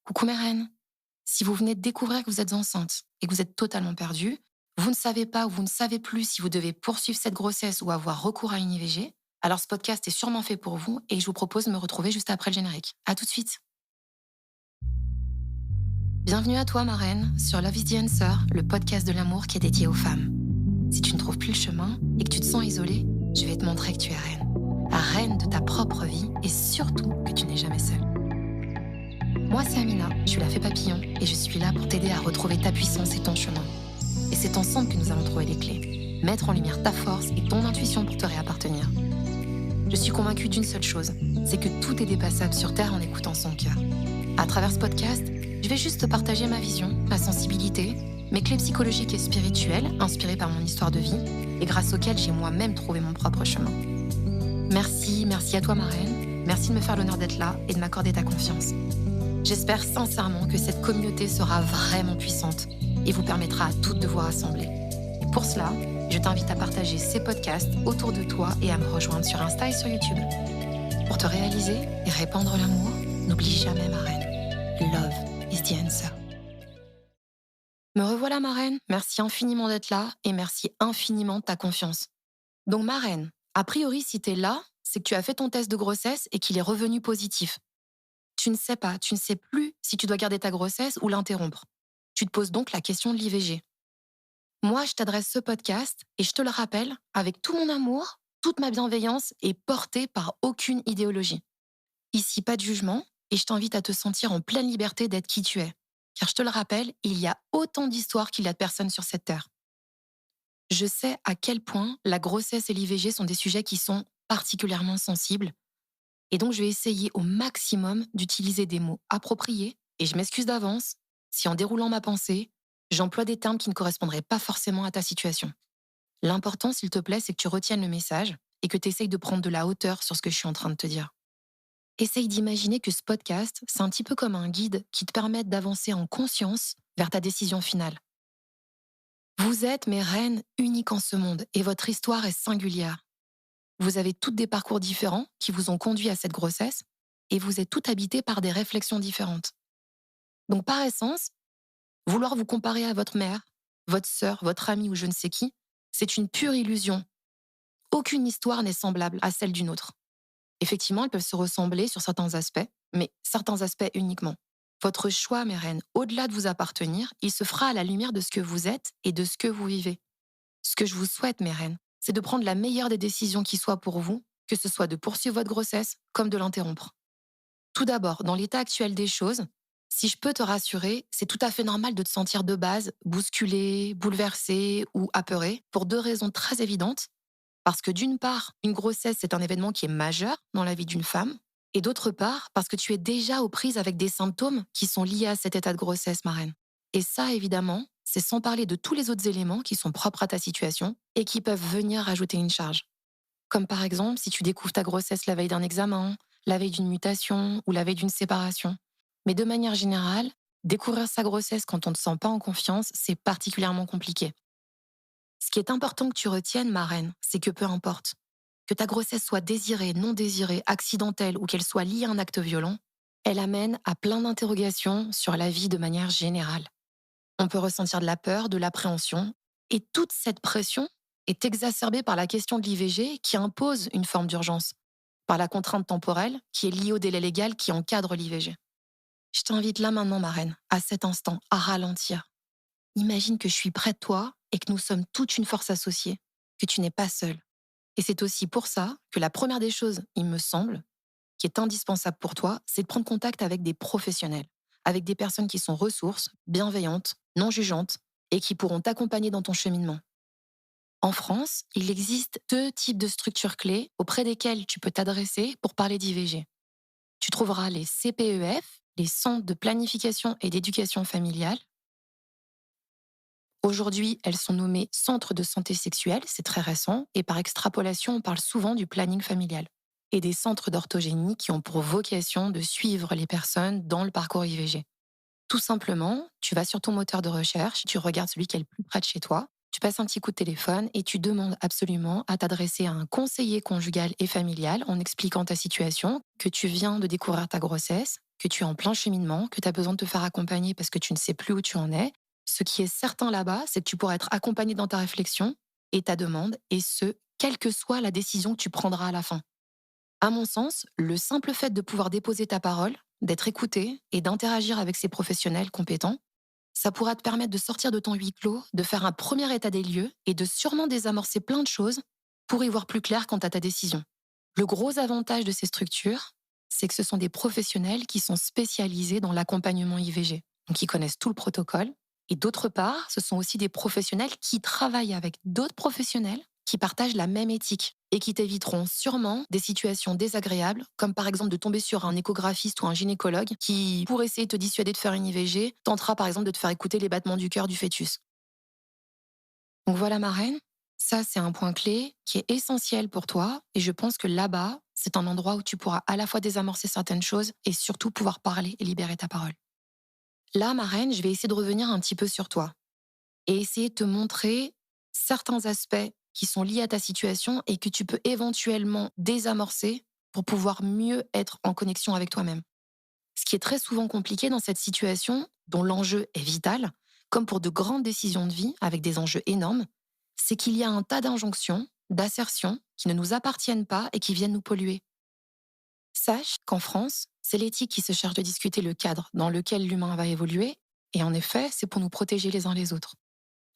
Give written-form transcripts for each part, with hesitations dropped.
Coucou mes reines. Si vous venez de découvrir que vous êtes enceinte et que vous êtes totalement perdue, vous ne savez pas ou vous ne savez plus si vous devez poursuivre cette grossesse ou avoir recours à une IVG, alors ce podcast est sûrement fait pour vous et je vous propose de me retrouver juste après le générique. À tout de suite. Bienvenue à toi ma reine sur Love is the Answer, le podcast de l'amour qui est dédié aux femmes. Si tu ne trouves plus le chemin et que tu te sens isolée, je vais te montrer que tu es reine. Reine de ta propre vie et surtout que tu n'es jamais seule. Moi, c'est Amina, je suis la fée papillon et je suis là pour t'aider à retrouver ta puissance et ton chemin. Et c'est ensemble que nous allons trouver les clés. Mettre en lumière ta force et ton intuition pour te réappartenir. Je suis convaincue d'une seule chose, c'est que tout est dépassable sur Terre en écoutant son cœur. À travers ce podcast, je vais juste te partager ma vision, ma sensibilité, mes clés psychologiques et spirituelles inspirées par mon histoire de vie et grâce auxquelles j'ai moi-même trouvé mon propre chemin. Merci à toi ma reine. Merci de me faire l'honneur d'être là et de m'accorder ta confiance. J'espère sincèrement que cette communauté sera vraiment puissante et vous permettra à toutes de vous rassembler. Et pour cela, je t'invite à partager ces podcasts autour de toi et à me rejoindre sur Insta et sur YouTube. Pour te réaliser et répandre l'amour, n'oublie jamais ma reine. Love is the answer. Me revoilà ma reine, merci infiniment d'être là et merci infiniment de ta confiance. Donc ma reine, a priori si t'es là, c'est que tu as fait ton test de grossesse et qu'il est revenu positif. Tu ne sais pas, tu ne sais plus si tu dois garder ta grossesse ou l'interrompre. Tu te poses donc la question de l'IVG. Moi, je t'adresse ce podcast et je te le rappelle avec tout mon amour, toute ma bienveillance et portée par aucune idéologie. Ici, pas de jugement et je t'invite à te sentir en pleine liberté d'être qui tu es. Car je te le rappelle, il y a autant d'histoires qu'il y a de personnes sur cette terre. Je sais à quel point la grossesse et l'IVG sont des sujets qui sont particulièrement sensibles. Et donc, je vais essayer au maximum d'utiliser des mots appropriés, et je m'excuse d'avance si en déroulant ma pensée, j'emploie des termes qui ne correspondraient pas forcément à ta situation. L'important, s'il te plaît, c'est que tu retiennes le message et que tu essayes de prendre de la hauteur sur ce que je suis en train de te dire. Essaye d'imaginer que ce podcast, c'est un petit peu comme un guide qui te permet d'avancer en conscience vers ta décision finale. Vous êtes mes reines uniques en ce monde et votre histoire est singulière. Vous avez toutes des parcours différents qui vous ont conduit à cette grossesse et vous êtes toutes habitées par des réflexions différentes. Donc par essence, vouloir vous comparer à votre mère, votre sœur, votre amie ou je ne sais qui, c'est une pure illusion. Aucune histoire n'est semblable à celle d'une autre. Effectivement, elles peuvent se ressembler sur certains aspects, mais certains aspects uniquement. Votre choix, mes reines, au-delà de vous appartenir, il se fera à la lumière de ce que vous êtes et de ce que vous vivez. Ce que je vous souhaite, mes reines, c'est de prendre la meilleure des décisions qui soit pour vous, que ce soit de poursuivre votre grossesse comme de l'interrompre. Tout d'abord, dans l'état actuel des choses, si je peux te rassurer, c'est tout à fait normal de te sentir de base bousculé, bouleversé ou apeuré pour deux raisons très évidentes. Parce que d'une part, une grossesse, c'est un événement qui est majeur dans la vie d'une femme. Et d'autre part, parce que tu es déjà aux prises avec des symptômes qui sont liés à cet état de grossesse, ma reine. Et ça, évidemment, c'est sans parler de tous les autres éléments qui sont propres à ta situation et qui peuvent venir rajouter une charge. Comme par exemple, si tu découvres ta grossesse la veille d'un examen, la veille d'une mutation ou la veille d'une séparation. Mais de manière générale, découvrir sa grossesse quand on ne te sent pas en confiance, c'est particulièrement compliqué. Ce qui est important que tu retiennes, ma reine, c'est que peu importe, que ta grossesse soit désirée, non désirée, accidentelle ou qu'elle soit liée à un acte violent, elle amène à plein d'interrogations sur la vie de manière générale. On peut ressentir de la peur, de l'appréhension, et toute cette pression est exacerbée par la question de l'IVG qui impose une forme d'urgence, par la contrainte temporelle qui est liée au délai légal qui encadre l'IVG. Je t'invite là maintenant, ma reine, à cet instant, à ralentir. Imagine que je suis près de toi et que nous sommes toute une force associée, que tu n'es pas seule. Et c'est aussi pour ça que la première des choses, il me semble, qui est indispensable pour toi, c'est de prendre contact avec des professionnels, avec des personnes qui sont ressources, bienveillantes, non jugeantes et qui pourront t'accompagner dans ton cheminement. En France, il existe deux types de structures clés auprès desquelles tu peux t'adresser pour parler d'IVG. Tu trouveras les CPEF, les centres de planification et d'éducation familiale. Aujourd'hui, elles sont nommées centres de santé sexuelle, c'est très récent, et par extrapolation, on parle souvent du planning familial. Et des centres d'orthogénie qui ont pour vocation de suivre les personnes dans le parcours IVG. Tout simplement, tu vas sur ton moteur de recherche, tu regardes celui qui est le plus près de chez toi, tu passes un petit coup de téléphone et tu demandes absolument à t'adresser à un conseiller conjugal et familial en expliquant ta situation, que tu viens de découvrir ta grossesse que tu es en plein cheminement, que tu as besoin de te faire accompagner parce que tu ne sais plus où tu en es. Ce qui est certain là-bas, c'est que tu pourras être accompagné dans ta réflexion et ta demande, et ce, quelle que soit la décision que tu prendras à la fin. À mon sens, le simple fait de pouvoir déposer ta parole, d'être écouté et d'interagir avec ces professionnels compétents, ça pourra te permettre de sortir de ton huis clos, de faire un premier état des lieux et de sûrement désamorcer plein de choses pour y voir plus clair quant à ta décision. Le gros avantage de ces structures, c'est que ce sont des professionnels qui sont spécialisés dans l'accompagnement IVG, donc ils connaissent tout le protocole. Et d'autre part, ce sont aussi des professionnels qui travaillent avec d'autres professionnels qui partagent la même éthique et qui t'éviteront sûrement des situations désagréables, comme par exemple de tomber sur un échographiste ou un gynécologue qui, pour essayer de te dissuader de faire une IVG, tentera par exemple de te faire écouter les battements du cœur du fœtus. Donc voilà ma reine, ça c'est un point clé qui est essentiel pour toi et je pense que là-bas, c'est un endroit où tu pourras à la fois désamorcer certaines choses et surtout pouvoir parler et libérer ta parole. Là, ma reine, je vais essayer de revenir un petit peu sur toi et essayer de te montrer certains aspects qui sont liés à ta situation et que tu peux éventuellement désamorcer pour pouvoir mieux être en connexion avec toi-même. Ce qui est très souvent compliqué dans cette situation, dont l'enjeu est vital, comme pour de grandes décisions de vie avec des enjeux énormes, c'est qu'il y a un tas d'injonctions, d'assertions qui ne nous appartiennent pas et qui viennent nous polluer. Sache qu'en France, c'est l'éthique qui se charge de discuter le cadre dans lequel l'humain va évoluer, et en effet, c'est pour nous protéger les uns les autres.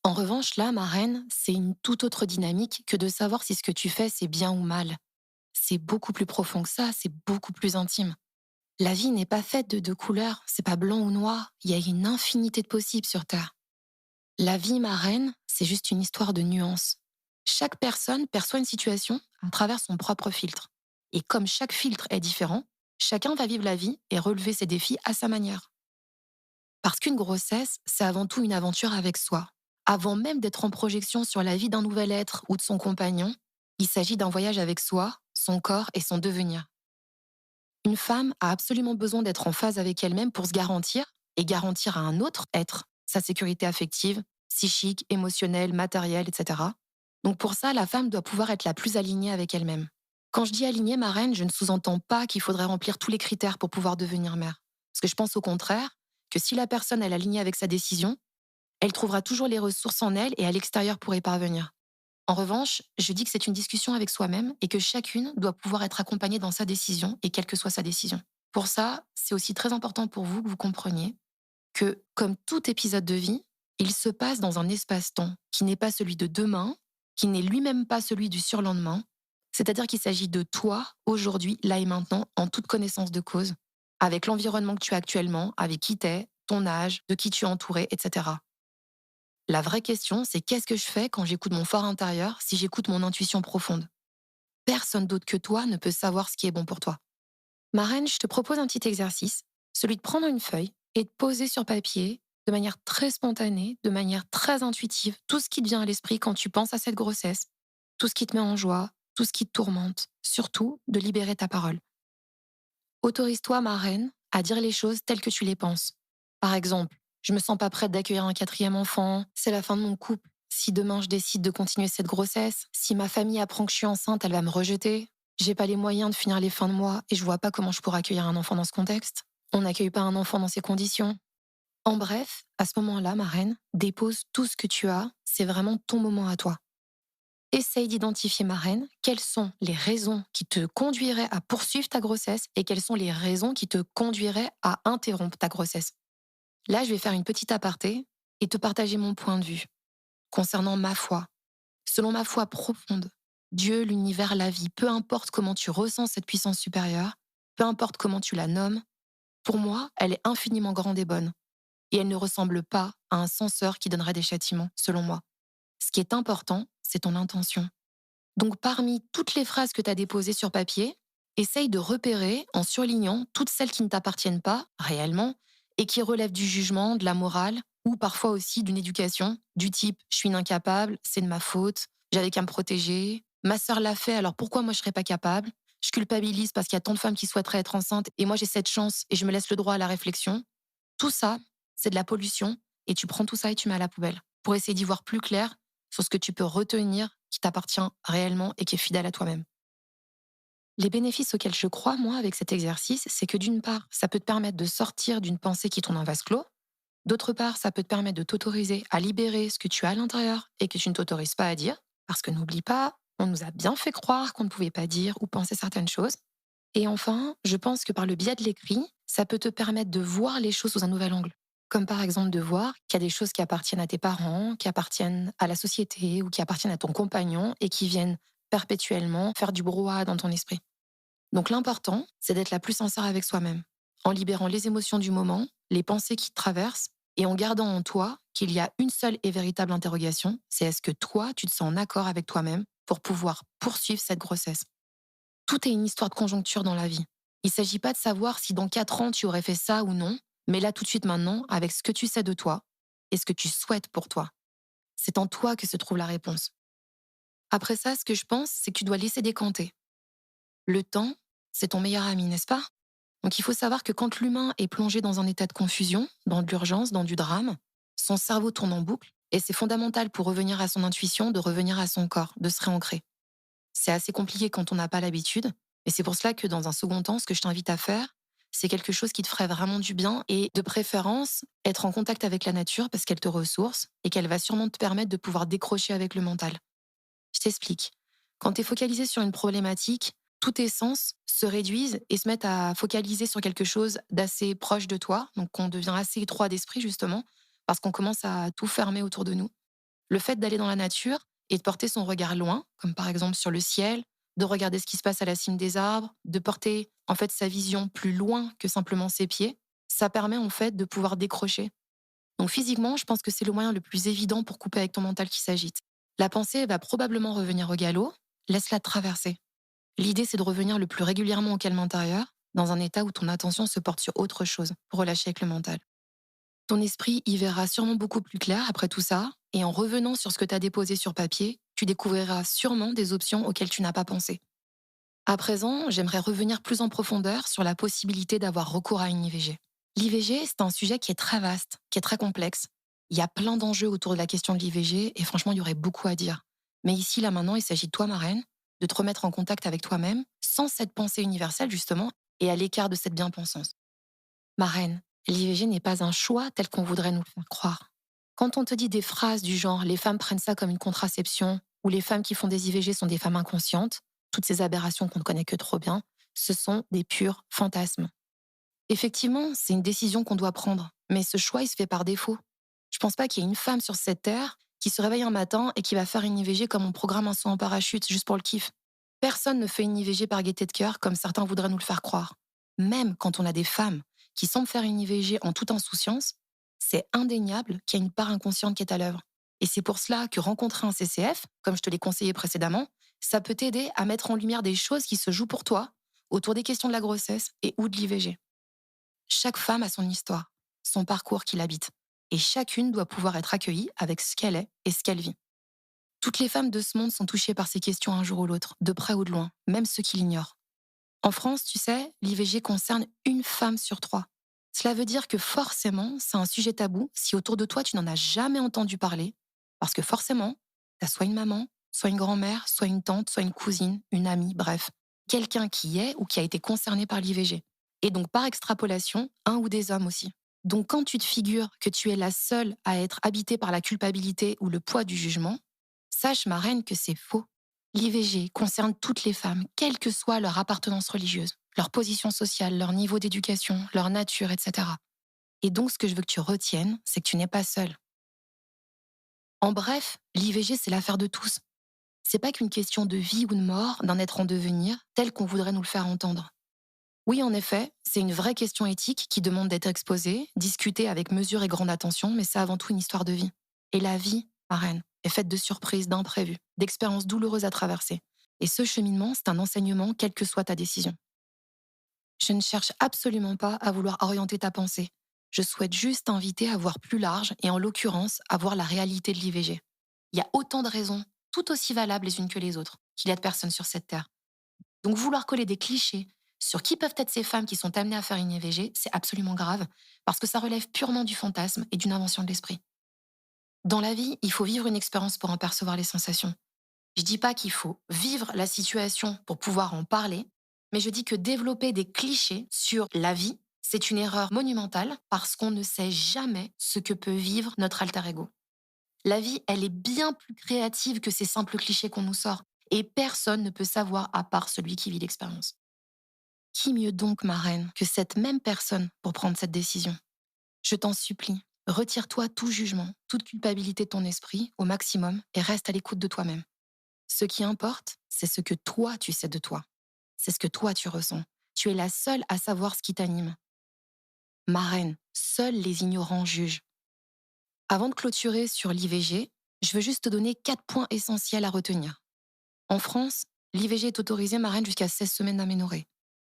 En revanche, là, ma reine, c'est une toute autre dynamique que de savoir si ce que tu fais, c'est bien ou mal. C'est beaucoup plus profond que ça, c'est beaucoup plus intime. La vie n'est pas faite de deux couleurs, c'est pas blanc ou noir, il y a une infinité de possibles sur Terre. La vie, ma reine, c'est juste une histoire de nuances. Chaque personne perçoit une situation à travers son propre filtre. Et comme chaque filtre est différent, chacun va vivre la vie et relever ses défis à sa manière. Parce qu'une grossesse, c'est avant tout une aventure avec soi. Avant même d'être en projection sur la vie d'un nouvel être ou de son compagnon, il s'agit d'un voyage avec soi, son corps et son devenir. Une femme a absolument besoin d'être en phase avec elle-même pour se garantir et garantir à un autre être sa sécurité affective, psychique, émotionnelle, matérielle, etc. Donc pour ça, la femme doit pouvoir être la plus alignée avec elle-même. Quand je dis alignée, ma reine, je ne sous-entends pas qu'il faudrait remplir tous les critères pour pouvoir devenir mère. Parce que je pense au contraire que si la personne est alignée avec sa décision, elle trouvera toujours les ressources en elle et à l'extérieur pour y parvenir. En revanche, je dis que c'est une discussion avec soi-même et que chacune doit pouvoir être accompagnée dans sa décision et quelle que soit sa décision. Pour ça, c'est aussi très important pour vous que vous compreniez que, comme tout épisode de vie, il se passe dans un espace-temps qui n'est pas celui de demain, qui n'est lui-même pas celui du surlendemain. C'est-à-dire qu'il s'agit de toi, aujourd'hui, là et maintenant, en toute connaissance de cause, avec l'environnement que tu as actuellement, avec qui t'es, ton âge, de qui tu es entouré, etc. La vraie question, c'est qu'est-ce que je fais quand j'écoute mon fort intérieur, si j'écoute mon intuition profonde? Personne d'autre que toi ne peut savoir ce qui est bon pour toi. Ma reine, je te propose un petit exercice, celui de prendre une feuille et de poser sur papier, de manière très spontanée, de manière très intuitive, tout ce qui te vient à l'esprit quand tu penses à cette grossesse, tout ce qui te met en joie, tout ce qui te tourmente, surtout de libérer ta parole. Autorise-toi, ma reine, à dire les choses telles que tu les penses. Par exemple, je me sens pas prête d'accueillir un quatrième enfant, c'est la fin de mon couple. Si demain je décide de continuer cette grossesse, si ma famille apprend que je suis enceinte, elle va me rejeter. J'ai pas les moyens de finir les fins de mois et je vois pas comment je pourrais accueillir un enfant dans ce contexte. On n'accueille pas un enfant dans ces conditions. En bref, à ce moment-là, ma reine, dépose tout ce que tu as, c'est vraiment ton moment à toi. Essaye d'identifier, ma reine, quelles sont les raisons qui te conduiraient à poursuivre ta grossesse et quelles sont les raisons qui te conduiraient à interrompre ta grossesse. Là, je vais faire une petite aparté et te partager mon point de vue concernant ma foi. Selon ma foi profonde, Dieu, l'univers, la vie, peu importe comment tu ressens cette puissance supérieure, peu importe comment tu la nommes, pour moi, elle est infiniment grande et bonne. Et elle ne ressemble pas à un censeur qui donnerait des châtiments, selon moi. Ce qui est important, c'est ton intention. Donc, parmi toutes les phrases que tu as déposées sur papier, essaye de repérer en surlignant toutes celles qui ne t'appartiennent pas réellement et qui relèvent du jugement, de la morale ou parfois aussi d'une éducation du type je suis une incapable, c'est de ma faute, j'avais qu'à me protéger, ma sœur l'a fait, alors pourquoi moi je serais pas capable? Je culpabilise parce qu'il y a tant de femmes qui souhaiteraient être enceintes et moi j'ai cette chance et je me laisse le droit à la réflexion. Tout ça, c'est de la pollution et tu prends tout ça et tu mets à la poubelle pour essayer d'y voir plus clair sur ce que tu peux retenir qui t'appartient réellement et qui est fidèle à toi-même. Les bénéfices auxquels je crois, moi, avec cet exercice, c'est que d'une part, ça peut te permettre de sortir d'une pensée qui tourne en vase clos. D'autre part, ça peut te permettre de t'autoriser à libérer ce que tu as à l'intérieur et que tu ne t'autorises pas à dire. Parce que n'oublie pas, on nous a bien fait croire qu'on ne pouvait pas dire ou penser certaines choses. Et enfin, je pense que par le biais de l'écrit, ça peut te permettre de voir les choses sous un nouvel angle. Comme par exemple de voir qu'il y a des choses qui appartiennent à tes parents, qui appartiennent à la société ou qui appartiennent à ton compagnon et qui viennent perpétuellement faire du brouhaha dans ton esprit. Donc l'important, c'est d'être la plus sincère avec soi-même, en libérant les émotions du moment, les pensées qui te traversent, et en gardant en toi qu'il y a une seule et véritable interrogation, c'est est-ce que toi, tu te sens en accord avec toi-même pour pouvoir poursuivre cette grossesse. Tout est une histoire de conjoncture dans la vie. Il ne s'agit pas de savoir si dans 4 ans tu aurais fait ça ou non, mais là tout de suite maintenant, avec ce que tu sais de toi et ce que tu souhaites pour toi. C'est en toi que se trouve la réponse. Après ça, ce que je pense, c'est que tu dois laisser décanter. Le temps, c'est ton meilleur ami, n'est-ce pas? Donc il faut savoir que quand l'humain est plongé dans un état de confusion, dans de l'urgence, dans du drame, son cerveau tourne en boucle et c'est fondamental pour revenir à son intuition, de revenir à son corps, de se réancrer. C'est assez compliqué quand on n'a pas l'habitude et c'est pour cela que dans un second temps, ce que je t'invite à faire, c'est quelque chose qui te ferait vraiment du bien et de préférence être en contact avec la nature parce qu'elle te ressource et qu'elle va sûrement te permettre de pouvoir décrocher avec le mental. Je t'explique. Quand tu es focalisé sur une problématique, tous tes sens se réduisent et se mettent à focaliser sur quelque chose d'assez proche de toi. Donc, on devient assez étroit d'esprit, justement, parce qu'on commence à tout fermer autour de nous. Le fait d'aller dans la nature et de porter son regard loin, comme par exemple sur le ciel, de regarder ce qui se passe à la cime des arbres, de porter en fait sa vision plus loin que simplement ses pieds, ça permet en fait de pouvoir décrocher. Donc physiquement, je pense que c'est le moyen le plus évident pour couper avec ton mental qui s'agite. La pensée va probablement revenir au galop, laisse-la traverser. L'idée, c'est de revenir le plus régulièrement au calme intérieur, dans un état où ton attention se porte sur autre chose, pour relâcher avec le mental. Ton esprit y verra sûrement beaucoup plus clair après tout ça, et en revenant sur ce que tu as déposé sur papier, tu découvriras sûrement des options auxquelles tu n'as pas pensé. À présent, j'aimerais revenir plus en profondeur sur la possibilité d'avoir recours à une IVG. L'IVG, c'est un sujet qui est très vaste, qui est très complexe. Il y a plein d'enjeux autour de la question de l'IVG et franchement, il y aurait beaucoup à dire. Mais ici, là, maintenant, il s'agit de toi, ma reine, de te remettre en contact avec toi-même, sans cette pensée universelle, justement, et à l'écart de cette bien-pensance. Ma reine, l'IVG n'est pas un choix tel qu'on voudrait nous le faire croire. Quand on te dit des phrases du genre les femmes prennent ça comme une contraception ou les femmes qui font des IVG sont des femmes inconscientes, toutes ces aberrations qu'on ne connaît que trop bien, ce sont des purs fantasmes. Effectivement, c'est une décision qu'on doit prendre, mais ce choix, il se fait par défaut. Je pense pas qu'il y ait une femme sur cette terre qui se réveille un matin et qui va faire une IVG comme on programme un saut en parachute juste pour le kiff. Personne ne fait une IVG par gaieté de cœur comme certains voudraient nous le faire croire. Même quand on a des femmes qui semblent faire une IVG en toute insouciance, c'est indéniable qu'il y a une part inconsciente qui est à l'œuvre. Et c'est pour cela que rencontrer un CCF, comme je te l'ai conseillé précédemment, ça peut t'aider à mettre en lumière des choses qui se jouent pour toi autour des questions de la grossesse et ou de l'IVG. Chaque femme a son histoire, son parcours qui l'habite, et chacune doit pouvoir être accueillie avec ce qu'elle est et ce qu'elle vit. Toutes les femmes de ce monde sont touchées par ces questions un jour ou l'autre, de près ou de loin, même ceux qui l'ignorent. En France, tu sais, l'IVG concerne une femme sur 3. Cela veut dire que forcément, c'est un sujet tabou si autour de toi tu n'en as jamais entendu parler, parce que forcément, tu as soit une maman, soit une grand-mère, soit une tante, soit une cousine, une amie, bref, quelqu'un qui est ou qui a été concerné par l'IVG. Et donc par extrapolation, un ou des hommes aussi. Donc quand tu te figures que tu es la seule à être habitée par la culpabilité ou le poids du jugement, sache ma reine que c'est faux. L'IVG concerne toutes les femmes, quelle que soit leur appartenance religieuse, leur position sociale, leur niveau d'éducation, leur nature, etc. Et donc, ce que je veux que tu retiennes, c'est que tu n'es pas seule. En bref, l'IVG, c'est l'affaire de tous. C'est pas qu'une question de vie ou de mort, d'un être en devenir, tel qu'on voudrait nous le faire entendre. Oui, en effet, c'est une vraie question éthique qui demande d'être exposée, discutée avec mesure et grande attention, mais c'est avant tout une histoire de vie. Et la vie, ma reine, est faite de surprises, d'imprévus, d'expériences douloureuses à traverser. Et ce cheminement, c'est un enseignement, quelle que soit ta décision. Je ne cherche absolument pas à vouloir orienter ta pensée. Je souhaite juste t'inviter à voir plus large et en l'occurrence, à voir la réalité de l'IVG. Il y a autant de raisons, tout aussi valables les unes que les autres, qu'il y a de personnes sur cette terre. Donc vouloir coller des clichés sur qui peuvent être ces femmes qui sont amenées à faire une IVG, c'est absolument grave, parce que ça relève purement du fantasme et d'une invention de l'esprit. Dans la vie, il faut vivre une expérience pour en percevoir les sensations. Je dis pas qu'il faut vivre la situation pour pouvoir en parler, Mais je dis que développer des clichés sur la vie, c'est une erreur monumentale parce qu'on ne sait jamais ce que peut vivre notre alter ego. La vie, elle est bien plus créative que ces simples clichés qu'on nous sort. Et personne ne peut savoir à part celui qui vit l'expérience. Qui mieux donc, ma reine, que cette même personne pour prendre cette décision? Je t'en supplie, retire-toi tout jugement, toute culpabilité de ton esprit au maximum et reste à l'écoute de toi-même. Ce qui importe, c'est ce que toi tu sais de toi. C'est ce que toi tu ressens. Tu es la seule à savoir ce qui t'anime. Ma reine, seuls les ignorants jugent. Avant de clôturer sur l'IVG, je veux juste te donner 4 points essentiels à retenir. En France, l'IVG est autorisé, ma reine, jusqu'à 16 semaines d'aménorrhée.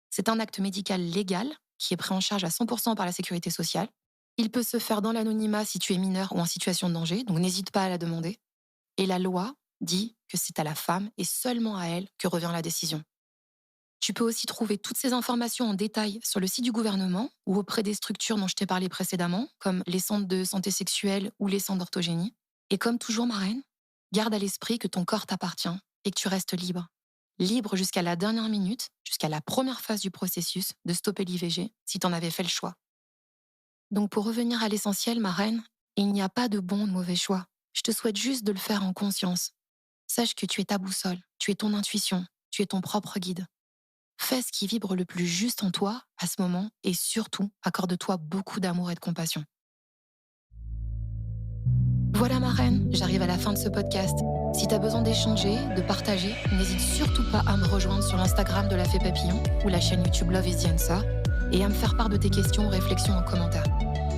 C'est un acte médical légal qui est pris en charge à 100% par la sécurité sociale. Il peut se faire dans l'anonymat si tu es mineur ou en situation de danger, donc n'hésite pas à la demander. Et la loi dit que c'est à la femme et seulement à elle que revient la décision. Tu peux aussi trouver toutes ces informations en détail sur le site du gouvernement ou auprès des structures dont je t'ai parlé précédemment, comme les centres de santé sexuelle ou les centres d'orthogénie. Et comme toujours, ma reine, garde à l'esprit que ton corps t'appartient et que tu restes libre. Libre jusqu'à la dernière minute, jusqu'à la première phase du processus de stopper l'IVG, si t'en avais fait le choix. Donc pour revenir à l'essentiel, ma reine, il n'y a pas de bon ou de mauvais choix. Je te souhaite juste de le faire en conscience. Sache que tu es ta boussole, tu es ton intuition, tu es ton propre guide. Fais ce qui vibre le plus juste en toi à ce moment et surtout, accorde-toi beaucoup d'amour et de compassion. Voilà ma reine, j'arrive à la fin de ce podcast. Si tu as besoin d'échanger, de partager, n'hésite surtout pas à me rejoindre sur l'Instagram de La Fée Papillon ou la chaîne YouTube Love is the Answer et à me faire part de tes questions ou réflexions en commentaire.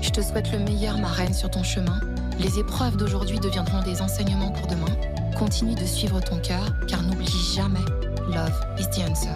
Je te souhaite le meilleur, ma reine, sur ton chemin. Les épreuves d'aujourd'hui deviendront des enseignements pour demain. Continue de suivre ton cœur, car n'oublie jamais, Love is the Answer.